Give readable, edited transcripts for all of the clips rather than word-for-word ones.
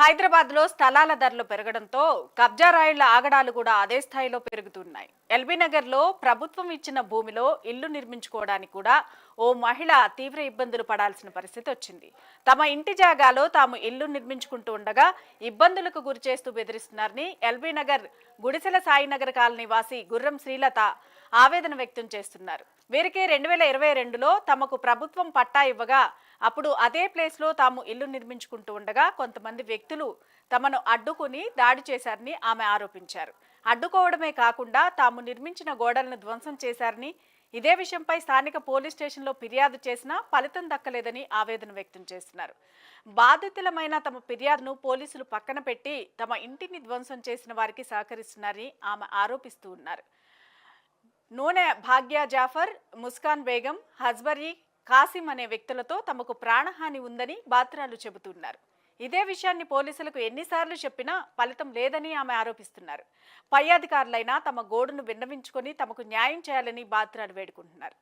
హైదరాబాద్లో స్థలాల ధరలు పెరగడంతో కబ్జా రాయిళ్ల ఆగడాలు కూడా అదే స్థాయిలో పెరుగుతున్నాయి. ఎల్బీ నగర్లో ప్రభుత్వం ఇచ్చిన భూమిలో ఇల్లు నిర్మించుకోవడానికి కూడా ఓ మహిళ తీవ్ర ఇబ్బందులు పడాల్సిన పరిస్థితి వచ్చింది. తమ ఇంటి జాగాలో తాము ఇల్లు నిర్మించుకుంటూ ఉండగా ఇబ్బందులకు గురిచేస్తూ బెదిరిస్తున్నారని ఎల్బీ నగర్ గుడిసెల సాయినగర్ కాలనీ వాసి గుర్రం శ్రీలత ఆవేదన వ్యక్తం చేస్తున్నారు. వీరికి 2022లో తమకు ప్రభుత్వం పట్టా ఇవ్వగా అప్పుడు అదే ప్లేస్లో తాము ఇల్లు నిర్మించుకుంటూ ఉండగా కొంతమంది వ్యక్తులు తమను అడ్డుకుని దాడి చేశారని ఆమె ఆరోపించారు. అడ్డుకోవడమే కాకుండా తాము నిర్మించిన గోడలను ధ్వంసం చేశారని, ఇదే విషయంపై స్థానిక పోలీస్ స్టేషన్లో ఫిర్యాదు చేసినా ఫలితం దక్కలేదని ఆవేదన వ్యక్తం చేస్తున్నారు. బాధితులమైన తమ ఫిర్యాదును పోలీసులు పక్కన పెట్టి తమ ఇంటిని ధ్వంసం చేసిన వారికి సహకరిస్తున్నారని ఆమె ఆరోపిస్తూ ఉన్నారు. నూనె భాగ్య జాఫర్, ముస్కాన్ బేగం, హజ్బరీ కాసిం అనే వ్యక్తులతో తమకు ప్రాణహాని ఉందని బాధితురాలు చెబుతున్నారు. ఇదే విషయాన్ని పోలీసులకు ఎన్నిసార్లు చెప్పినా ఫలితం లేదని ఆమె ఆరోపిస్తున్నారు. పై అధికారులైనా తమ గోడును విన్నవించుకొని తమకు న్యాయం చేయాలని బాధితురాలు వేడుకుంటున్నారు.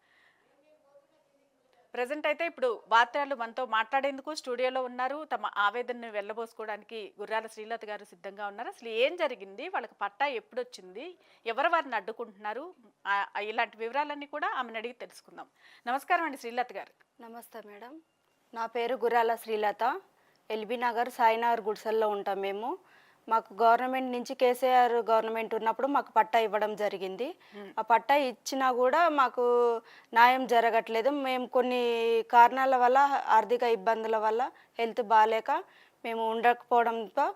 ప్రజెంట్ అయితే ఇప్పుడు బాధితురాలు మనతో మాట్లాడేందుకు స్టూడియోలో ఉన్నారు. తమ ఆవేదనను వెళ్ళబోసుకోవడానికి గుర్రాల శ్రీలత గారు సిద్ధంగా ఉన్నారు. అసలు ఏం జరిగింది, వాళ్ళకి పట్టా ఎప్పుడు వచ్చింది, ఎవరు వారిని అడ్డుకుంటున్నారు, ఇలాంటి వివరాలన్నీ కూడా ఆమెను అడిగి తెలుసుకుందాం. నమస్కారం అండి శ్రీలత గారు. నమస్తే మేడం, నా పేరు గుర్రాల శ్రీలత. ఎల్బీ నగర్ సాయినగర్ గుడిసెల్లో ఉంటాం మేము. మాకు గవర్నమెంట్ నుంచి కేసీఆర్ గవర్నమెంట్ ఉన్నప్పుడు మాకు పట్టా ఇవ్వడం జరిగింది. ఆ పట్టా ఇచ్చినా కూడా మాకు న్యాయం జరగట్లేదు. మేము కొన్ని కారణాల వల్ల, ఆర్థిక ఇబ్బందుల వల్ల, హెల్త్ బాగాలేక మేము ఉండకపోవడంతో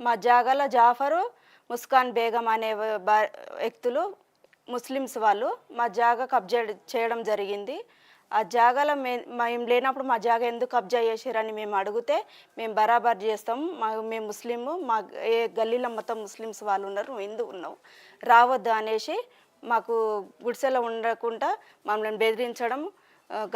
మా జాగాల జాఫరు, ముస్కాన్ బేగం అనే వ్యక్తులు ముస్లిమ్స్ వాళ్ళు మా జాగా కబ్జా చేయడం జరిగింది. ఆ జాగాలో మేము లేనప్పుడు మా జాగా ఎందుకు కబ్జా చేసారని మేము అడిగితే మేము బరాబర్ చేస్తాము, మేము ముస్లిము, మా ఏ గల్లీలో మొత్తం ముస్లిమ్స్ వాళ్ళు ఉన్నారు, నువ్వు ఎందుకు ఉన్నావు, రావద్దు అనేసి మాకు గుడిసెలో ఉండకుండా మమ్మల్ని బెదిరించడం.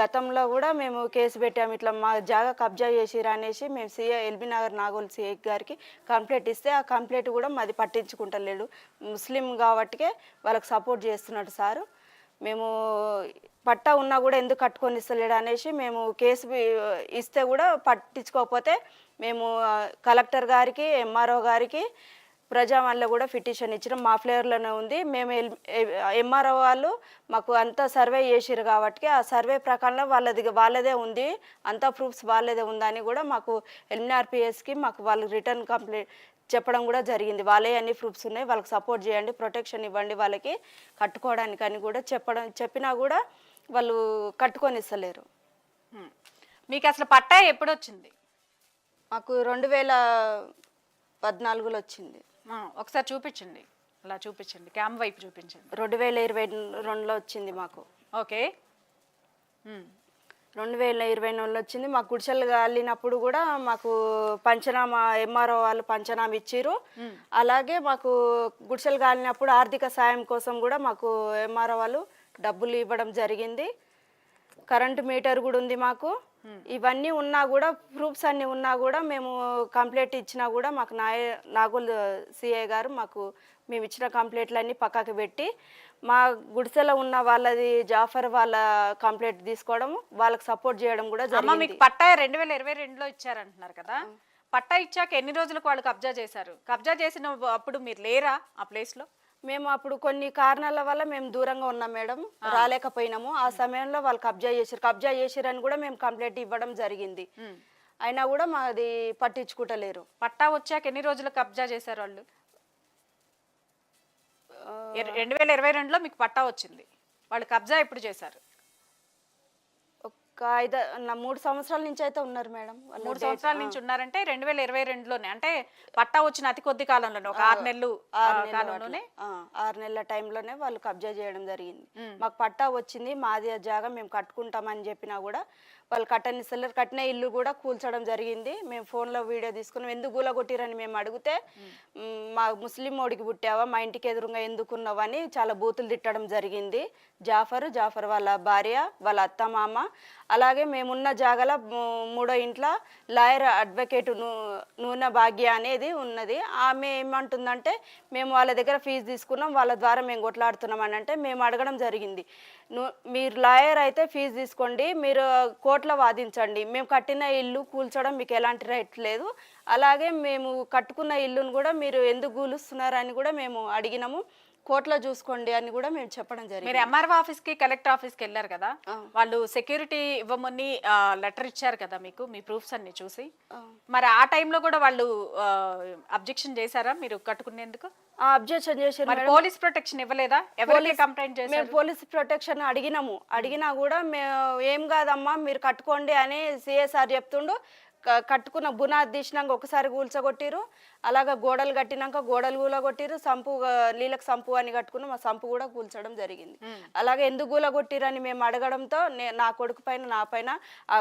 గతంలో కూడా మేము కేసు పెట్టాము, ఇట్లా మా జాగా కబ్జా చేసిరు అనేసి మేము CI LB Nagar Nagole CI గారికి కంప్లైంట్ ఇస్తే ఆ కంప్లైంట్ కూడా మాది పట్టించుకుంటలేడు. ముస్లిం కాబట్టికే వాళ్ళకి సపోర్ట్ చేస్తున్నాడు సారు. మేము పట్టా ఉన్నా కూడా ఎందుకు కట్టుకొని ఇస్తలేడు అనేసి మేము కేసు ఇస్తే కూడా పట్టించుకోకపోతే మేము కలెక్టర్ గారికి, ఎంఆర్ఓ గారికి, ప్రజావాణిలో కూడా పిటిషన్ ఇచ్చినాం. మా ఫ్లేవర్లోనే ఉంది. మేము ఎంఆర్ఓ వాళ్ళు మాకు అంతా సర్వే చేసిరు కాబట్టి ఆ సర్వే ప్రకారంలో వాళ్ళదే ఉంది, అంతా ప్రూఫ్స్ వాళ్ళదే ఉందని కూడా మాకు ఎల్ఎన్ఆర్పిఎస్కి మాకు వాళ్ళు రిటర్న్ కంప్లైంట్ చెప్పడం కూడా జరిగింది. వాళ్ళే అన్ని ప్రూఫ్స్ ఉన్నాయి, వాళ్ళకి సపోర్ట్ చేయండి, ప్రొటెక్షన్ ఇవ్వండి వాళ్ళకి కట్టుకోవడానికి అని కూడా చెప్పినా కూడా వాళ్ళు కట్టుకొని ఇస్తలేరు. మీకు అసలు పట్టా ఎప్పుడు వచ్చింది? మాకు 2014లో వచ్చింది. ఒకసారి చూపించండి, అలా చూపించండి, క్యామ్ వైపు చూపించండి. 2022లో వచ్చింది మాకు. ఓకే, 2024లో వచ్చింది. మాకు గుడిసెలు కాలినప్పుడు కూడా మాకు పంచనామా, ఎంఆర్ఓ వాళ్ళు పంచనామా ఇచ్చిర్రు. అలాగే మాకు గుడిసెలు కాలినప్పుడు ఆర్థిక సాయం కోసం కూడా మాకు ఎంఆర్ఓ వాళ్ళు డబ్బులు ఇవ్వడం జరిగింది. కరెంటు మీటర్ కూడా ఉంది మాకు. ఇవన్నీ ఉన్నా కూడా, ప్రూఫ్స్ అన్నీ ఉన్నా కూడా మేము కంప్లైంట్ ఇచ్చినా కూడా మాకు నాగోల్ సిఐ గారు మాకు మేము ఇచ్చిన కంప్లైంట్లన్నీ పక్కకు పెట్టి మా గుడిసెలో ఉన్న వాళ్ళది జాఫర్ వాళ్ళ కంప్లైంట్ తీసుకోవడం, వాళ్ళకి సపోర్ట్ చేయడం కూడా జరిగింది. మీకు పట్టా 2022లో ఇచ్చారంటున్నారు కదా, పట్టా ఇచ్చాక ఎన్ని రోజులకు వాళ్ళు కబ్జా చేశారు? కబ్జా చేసిన అప్పుడు మీరు లేరా ఆ ప్లేస్లో? మేము అప్పుడు కొన్ని కారణాల వల్ల మేము దూరంగా ఉన్నాం మేడం, రాలేకపోయినాము. ఆ సమయంలో వాళ్ళు కబ్జా చేసిరని కూడా మేము కంప్లైంట్ ఇవ్వడం జరిగింది. అయినా కూడా మాది పట్టించుకుంటలేరు. పట్టా వచ్చాక ఎన్ని రోజులు కబ్జా చేశారు వాళ్ళు? 2022లో మీకు పట్టా వచ్చింది, వాళ్ళు కబ్జా ఎప్పుడు చేశారు? ఒక 3 సంవత్సరాల నుంచి అయితే ఉన్నారు మేడం. 3 సంవత్సరాల నుంచి ఉన్నారంటే 2022లోనే, అంటే పట్టా వచ్చిన అతి కొద్ది కాలంలోనే, ఒక 6 నెలలు కాలంలోనే, 6 నెలల టైంలోనే వాళ్ళు కబ్జా చేయడం జరిగింది. మాకు పట్టా వచ్చింది, మాది జాగా మేము కట్టుకుంటామని చెప్పినా కూడా వాళ్ళు కట్టనిస్తలేరు. కట్టిన ఇల్లు కూడా కూల్చడం జరిగింది. మేము ఫోన్లో వీడియో తీసుకున్నాం. ఎందుకు గూలగొట్టిరని మేము అడిగితే మా ముస్లిం ఓడికి పుట్టావా, మా ఇంటికి ఎదురుగా ఎందుకున్నావని చాలా బూతులు తిట్టడం జరిగింది. జాఫర్ వాళ్ళ భార్య, వాళ్ళ అత్తమామ, అలాగే మేమున్న జాగల 3వ ఇంట్లో లాయర్ అడ్వకేట్ నూనె భాగ్య అనేది ఉన్నది. ఆమె ఏమంటుందంటే మేము వాళ్ళ దగ్గర ఫీజు తీసుకున్నాం, వాళ్ళ ద్వారా మేము కొట్లాడుతున్నాం అని అంటే మేము అడగడం జరిగింది. మీరు లాయర్ అయితే ఫీజు తీసుకోండి, మీరు కోర్టులో వాదించండి, మేము కట్టిన ఇల్లు కూల్చడం మీకు ఎలాంటి రైట్ లేదు అలాగే మేము కట్టుకున్న ఇల్లును కూడా మీరు ఎందుకు కూలుస్తున్నారని కూడా మేము అడిగినాము. కోర్టులో చూసుకోండి అని కూడా మేము చెప్పడం మీరు జరిగింది. ఎంఆర్ఓ ఆఫీస్ కి కలెక్టర్ ఆఫీస్ కి వెళ్ళారు కదా, ఆ. వాళ్ళు సెక్యూరిటీ ఇవ్వమని లెటర్ ఇచ్చారు కదా మీకు, మీ ప్రూఫ్స్ అన్ని చూసి. ఆ. మరి ఆ టైంలో కూడా వాళ్ళు అబ్జెక్షన్ చేశారా మీరు కట్టుకునేందుకు? ఆ అబ్జెక్షన్ చేశారు మరి మేడం. పోలీస్ ప్రొటెక్షన్ ఇవ్వలేదా? ఎవరికి కంప్లైంట్ మేము చేశారు? పోలీస్ ప్రొటెక్షన్ అడిగినా కూడా మేము ఏం కాదమ్మా మీరు కట్టుకోండి అని సిఎస్ఆర్ చెప్తుండు. కట్టుకున్న బునాది తీసినాక ఒకసారి కూల్చగొట్టిరు. అలాగా గోడలు కట్టినాక గోడలు కూలగొట్టిరు. సంపు నీళ్ళకి సంపు అని కట్టుకున్నాం, ఆ సంపు కూడా కూల్చడం జరిగింది. అలాగే ఎందుకు కూలగొట్టిరని మేము అడగడంతో నా కొడుకు పైన నా పైన ఆ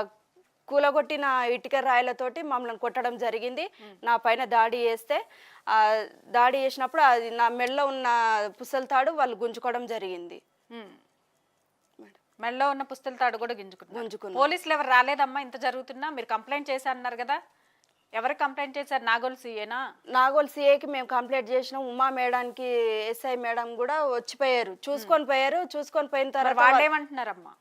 కూలగొట్టిన ఇటుక రాయలతోటి మమ్మల్ని కొట్టడం జరిగింది. నా పైన దాడి చేస్తే దాడి చేసినప్పుడు అది నా మెడలో ఉన్న పుసల తాడు వాళ్ళు గుంజుకోవడం జరిగింది. మెడలో ఉన్న పుస్తల తాడు కూడా గుంజుకున్నారు. పోలీసులు ఎవరు రాలేదమ్మా ఇంత జరుగుతున్నా? మీరు కంప్లైంట్ చేశారు అన్నారు కదా, ఎవరు కంప్లైంట్ చేశారు? నాగోల్ సీఏనా? నాగోల్ సీఏకి మేము కంప్లైంట్ చేసినాం. ఉమా మేడానికి ఎస్ఐ మేడం కూడా వచ్చిపోయారు, చూసుకొని పోయిన తర్వాత వాళ్ళు ఏమంటున్నారమ్మా?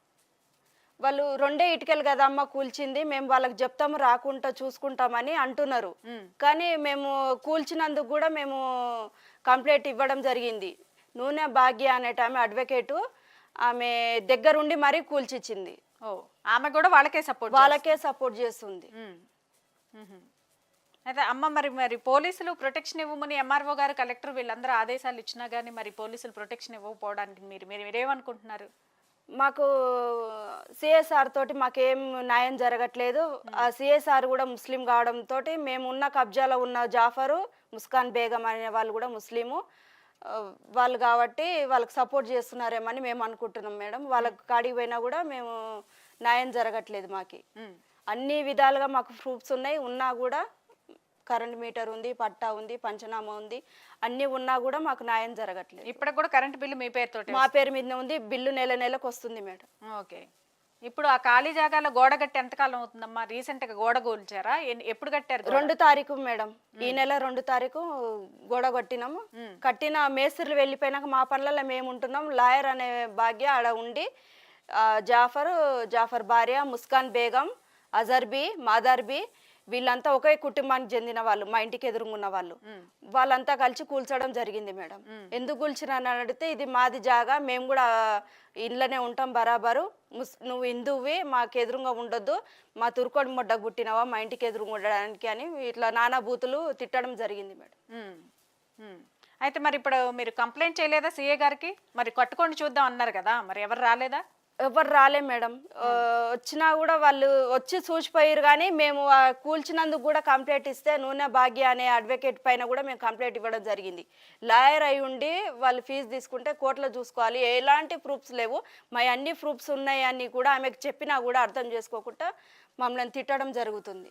వాళ్ళు 2 ఇటుకలు కదమ్మా కూల్చింది, మేము వాళ్ళకి చెప్తాము రాకుండా చూసుకుంటామని అంటున్నారు. కానీ మేము కూల్చినందుకు కూడా మేము కంప్లైంట్ ఇవ్వడం జరిగింది. నూనె భాగ్య అనేట ఆమె అడ్వకేటు, ఆమె దగ్గరుండి మరీ కూల్చిచ్చింది. ఓ, ఆమె కూడా వాళ్ళకే సపోర్ట్ చేస్తుంది. అయితే అమ్మ మరి పోలీసులు ప్రొటెక్షన్ ఇవ్వమని ఎంఆర్ఓ గారు కలెక్టర్ వీళ్ళందరూ ఆదేశాలు ఇచ్చినా కానీ మరి పోలీసులు ప్రొటెక్షన్ ఇవ్వకపోవడానికి మీరేమనుకుంటున్నారు? మాకు సిఎస్ఆర్ తోటి మాకేం న్యాయం జరగట్లేదు. ఆ సిఎస్ఆర్ కూడా ముస్లిం కావడంతో మేము ఉన్న కబ్జాలో ఉన్న జాఫరు, ముస్కాన్ బేగం అనే వాళ్ళు కూడా ముస్లిము వాళ్ళు కాబట్టి వాళ్ళకి సపోర్ట్ చేస్తున్నారేమని మేము అనుకుంటున్నాం మేడం. వాళ్ళకి కాడికి పోయినా కూడా మేము న్యాయం జరగట్లేదు. మాకి అన్ని విధాలుగా మాకు ప్రూఫ్స్ ఉన్నా కూడా కరెంట్ మీటర్ ఉంది, పట్టా ఉంది, పంచనామా ఉంది, అన్నీ ఉన్నా కూడా మాకు న్యాయం జరగట్లేదు. ఇప్పటికి కూడా కరెంట్ బిల్లు మీ పేరుతో? మా పేరు మీద ఉంది. బిల్లు నెలకు వస్తుంది మేడం. ఓకే. ఇప్పుడు ఆ ఖాళీ జాగాలో గోడ కట్టి ఎంతకాలం అవుతుందమ్మా? రీసెంట్ గా గోడ కూల్చారా? ఎప్పుడు కట్టారు? 2 తారీఖు మేడం, ఈ నెల 2 తారీఖు గోడ కట్టినాము. కట్టిన మేస్త్రులు వెళ్ళిపోయినాక మా పనులలో మేము ఉంటున్నాం. లాయర్ అనే భాగ్య ఆడ ఉండి జాఫర్ భార్య ముస్కాన్ బేగం, అజర్బీ, మాదార్బీ వీళ్ళంతా ఒకే కుటుంబానికి చెందిన వాళ్ళు, మా ఇంటికి ఎదురుగున్న వాళ్ళు. వాళ్ళంతా కలిసి కూల్చడం జరిగింది మేడం. ఎందుకు కూల్చిరని అడిగితే ఇది మాది జాగా, మేము కూడా ఇళ్ళనే ఉంటాం బరాబరు, నువ్వు హిందువువి, మాకు ఎదురుగా ఉండొద్దు, మా తుర్కోడి మొడ్డకు పుట్టినవా మా ఇంటికి ఎదురుగా ఉండడానికి అని ఇట్లా నానా బూతులు తిట్టడం జరిగింది మేడం. అయితే మరి ఇప్పుడు మీరు కంప్లైంట్ చేయలేదా సీఏ గారికి? మరి కట్టుకొని చూద్దాం అన్నారు కదా, మరి ఎవరు రాలేదా? ఎవరు రాలే మేడం. వచ్చినా కూడా వాళ్ళు వచ్చి చూసిపోయారు. కానీ మేము కూల్చినందుకు కూడా కంప్లైంట్ ఇస్తే నూనె భాగ్య అనే అడ్వకేట్ పైన కూడా మేము కంప్లైంట్ ఇవ్వడం జరిగింది. లాయర్ అయి ఉండి వాళ్ళు ఫీజు తీసుకుంటే కోర్టులో చూసుకోవాలి, ఎలాంటి ప్రూఫ్స్ లేవు, మా అన్ని ప్రూఫ్స్ ఉన్నాయి అని కూడా ఆమెకు చెప్పినా కూడా అర్థం చేసుకోకుండా మమ్మల్ని తిట్టడం జరుగుతుంది.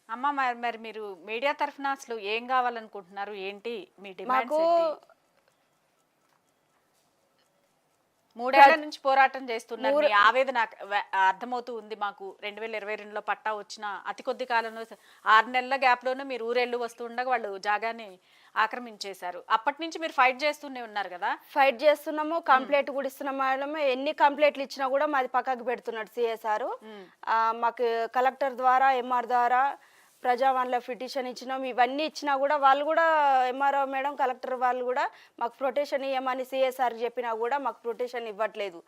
అమ్మ మరి మీరు మీడియా తరఫున అసలు ఏం కావాలనుకుంటున్నారు? ఏంటి మీ డిమాండ్స్? 3 ఏళ్ల నుంచి పోరాటం చేస్తున్నారు, మీ ఆవేదన అర్థమవుతూ ఉంది మాకు. 2022లో పట్టా వచ్చిన అతి కొద్ది కాలంలో 6 నెలల గ్యాప్లోనే మీరు ఊరెళ్ళు వస్తుండగా వాళ్ళు జాగాని ఆక్రమించేశారు. అప్పటి నుంచి మీరు ఫైట్ చేస్తూనే ఉన్నారు కదా? ఫైట్ చేస్తున్నాము, కంప్లైంట్ కూడా ఇస్తున్నాం మేడం. ఎన్ని కంప్లైంట్లు ఇచ్చినా కూడా మాది పక్కకు పెడుతున్నాడు సిఎస్ఆర్. మాకు కలెక్టర్ ద్వారా, ఎంఆర్ ద్వారా ప్రజావాణిలో పిటిషన్ ఇచ్చినాం. ఇవన్నీ ఇచ్చినా కూడా వాళ్ళు కూడా ఎంఆర్ఓ మేడం, కలెక్టర్ వాళ్ళు కూడా మాకు ప్రొటెక్షన్ ఇవ్వమని సిఎస్ఆర్ చెప్పినా కూడా మాకు ప్రొటెక్షన్ ఇవ్వట్లేదు.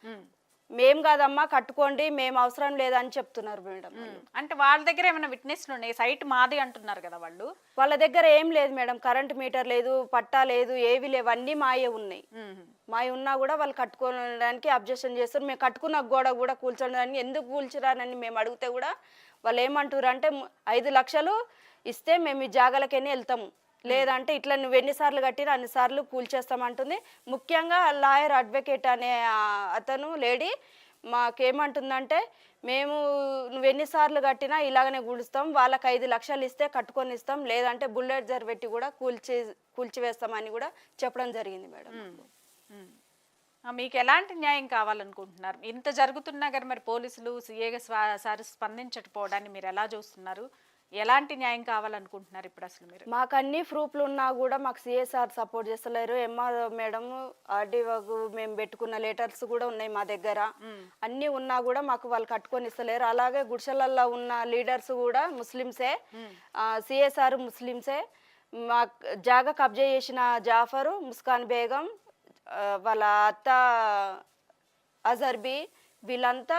మేం కాదమ్మా కట్టుకోండి, మేము అవసరం లేదని చెప్తున్నారు మేడం. అంటే వాళ్ళ దగ్గర ఏమైనా విట్నెస్లు ఉన్నాయి? సైట్ మాది అంటున్నారు కదా వాళ్ళు. వాళ్ళ దగ్గర ఏం లేదు మేడం, కరెంట్ మీటర్ లేదు, పట్టా లేదు, ఏవి లేవు, అన్నీ మాయే ఉన్నాయి. మాయ ఉన్నా కూడా వాళ్ళు కట్టుకోవడానికి అబ్జెక్షన్ చేస్తారు. మేము కట్టుకున్న గోడ కూడా కూల్చడానికి ఎందుకు కూల్చరానని మేము అడిగితే కూడా వాళ్ళు ఏమంటారు అంటే 5 లక్షలు ఇస్తే మేము ఈ జాగాలకైనా వెళ్తాము, లేదంటే ఇట్లా నువ్వు ఎన్నిసార్లు కట్టినా అన్నిసార్లు కూల్చేస్తామంటుంది. ముఖ్యంగా లాయర్ అడ్వకేట్ అనే అతను లేడీ మాకేమంటుందంటే మేము నువ్వు ఎన్నిసార్లు కట్టినా ఇలాగనే కూలుస్తాం, వాళ్ళకి 5 లక్షలు ఇస్తే కట్టుకొని ఇస్తాం, లేదంటే బుల్లెట్ జర్ పెట్టి కూడా కూల్చివేస్తామని కూడా చెప్పడం జరిగింది మేడం. మీకు ఎలాంటి న్యాయం కావాలనుకుంటున్నారు? ఇంత జరుగుతున్నా కానీ మరి పోలీసులు సీఏగా స్పందించకపోవడాన్ని మీరు ఎలా చూస్తున్నారు? ఎలాంటి న్యాయం కావాలనుకుంటున్నారు ఇప్పుడు అసలు మీరు? మాకు అన్ని ప్రూఫ్లు ఉన్నా కూడా మాకు సిఎస్ఆర్ సపోర్ట్ చేస్తలేరు. ఎంఆర్ఓ మేడం, ఆర్డీఓకు మేము పెట్టుకున్న లెటర్స్ కూడా ఉన్నాయి మా దగ్గర. అన్నీ ఉన్నా కూడా మాకు వాళ్ళు కట్టుకొని ఇస్తలేరు. అలాగే గుడిసెలల్లో ఉన్న లీడర్స్ కూడా ముస్లిమ్సే, సిఎస్ఆర్ ముస్లిమ్సే. మా జాగా కబ్జా చేసిన జాఫరు, ముస్కాన్ బేగం, వాళ్ళ అత్త అజర్బీ, వీళ్ళంతా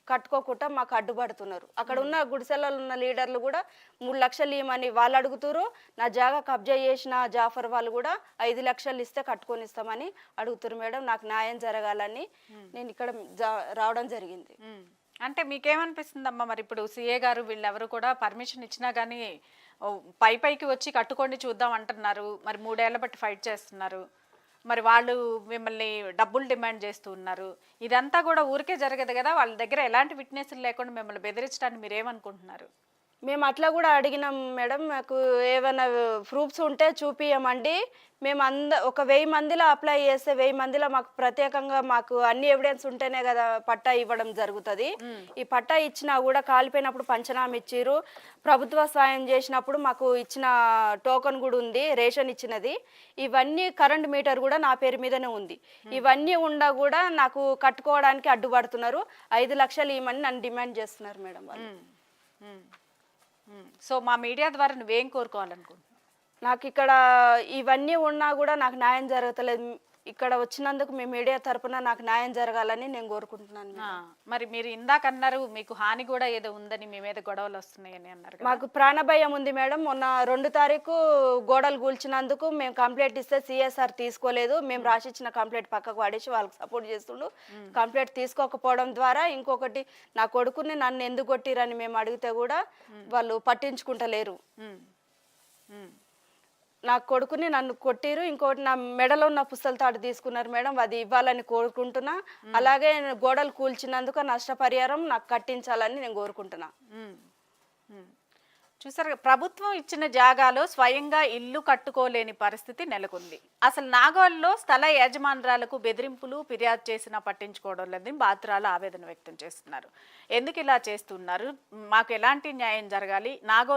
కట్టుకోకుండా మాకు అడ్డుపడుతున్నారు. అక్కడ ఉన్న గుడిసెలలో ఉన్న లీడర్లు కూడా 3 లక్షలు ఇవ్వమని వాళ్ళు అడుగుతున్నారు. నా జాగా కబ్జా చేసిన జాఫర్ వాళ్ళు కూడా 5 లక్షలు ఇస్తే కట్టుకొని ఇస్తామని అడుగుతున్నారు. మేడం, నాకు న్యాయం జరగాలని నేను ఇక్కడ రావడం జరిగింది. అంటే మీకేమనిపిస్తుందమ్మా, మరి ఇప్పుడు సిఏ గారు వీళ్ళెవరు కూడా పర్మిషన్ ఇచ్చినా కానీ పైకి వచ్చి కట్టుకోండి చూద్దాం అంటున్నారు. మరి 3 ఏళ్ల బట్టి ఫైట్ చేస్తున్నారు. మరి వాళ్ళు మిమ్మల్ని డబ్బులు డిమాండ్ చేస్తూ ఉన్నారు. ఇదంతా కూడా ఊరికే జరగదు కదా, వాళ్ళ దగ్గర ఎలాంటి విట్నెస్లు లేకుండా మిమ్మల్ని బెదిరించడానికి మీరేమనుకుంటున్నారు? మేము అట్లా కూడా అడిగినాం మేడం. మాకు ఏమైనా ప్రూఫ్స్ ఉంటే చూపియమండి. మేము ఒక 1000 మందిలో అప్లై చేస్తే 1000 మందిలో మాకు ప్రత్యేకంగా మాకు అన్ని ఎవిడెన్స్ ఉంటేనే కదా పట్టా ఇవ్వడం జరుగుతుంది. ఈ పట్టా ఇచ్చినా కూడా కాలిపోయినప్పుడు పంచనామా ఇచ్చిర్రు. ప్రభుత్వ సాయం చేసినప్పుడు మాకు ఇచ్చిన టోకన్ కూడా ఉంది, రేషన్ ఇచ్చినది. ఇవన్నీ కరెంట్ మీటర్ కూడా నా పేరు మీదనే ఉంది. ఇవన్నీ ఉండా కూడా నాకు కట్టుకోవడానికి అడ్డుపడుతున్నారు. 5 లక్షలు ఇవ్వమని నన్ను డిమాండ్ చేస్తున్నారు మేడం వాళ్ళు. సో మా మీడియా ద్వారా నువ్వేం కోరుకోవాలనుకుంటున్నావు? నాకు ఇక్కడ ఇవన్నీ ఉన్నా కూడా నాకు న్యాయం జరగట్లేదు. ఇక్కడ వచ్చినందుకు మీ మీడియా తరపున నాకు న్యాయం జరగాలని నేను కోరుకుంటున్నాను. మరి మీరు ఇందాక అన్నారు మీకు హాని కూడా ఏదో ఉందని, మీ మీద గొడవలు వస్తున్నాయని అన్నారు. మాకు ప్రాణభయం ఉంది మేడం. మొన్న 2 తారీఖు గోడలు కూల్చినందుకు మేము కంప్లైంట్ ఇస్తే సిఎస్ఆర్ తీసుకోలేదు. మేము రాసిచ్చిన కంప్లైంట్ పక్కకు పడేసి వాళ్ళకి సపోర్ట్ చేస్తుండు. కంప్లైంట్ తీసుకోకపోవడం ద్వారా ఇంకొకటి, నా కొడుకుని నన్ను ఎందుకు కొట్టిరని మేము అడిగితే కూడా వాళ్ళు పట్టించుకుంటలేరు. నా కొడుకుని నన్ను కొట్టిరు. ఇంకోటి నా మెడలో ఉన్న పుస్తల తాడు తీసుకున్నారు మేడం, అది ఇవ్వాలని కోరుకుంటున్నా. అలాగే గోడలు కూల్చినందుకు నష్టపరిహారం నాకు కట్టించాలని నేను కోరుకుంటున్నా. చూసారు, ప్రభుత్వం ఇచ్చిన జాగాలో స్వయంగా ఇల్లు కట్టుకోలేని పరిస్థితి నెలకొంది. అసలు నాగోల్లో స్థల యజమానురాలకు బెదిరింపులు, ఫిర్యాదు చేసినా పట్టించుకోవడం లేదని బాధితురాలు ఆవేదన వ్యక్తం చేస్తున్నారు. ఎందుకు ఇలా చేస్తున్నారు, మాకు ఎలాంటి న్యాయం జరగాలి, నాగోల్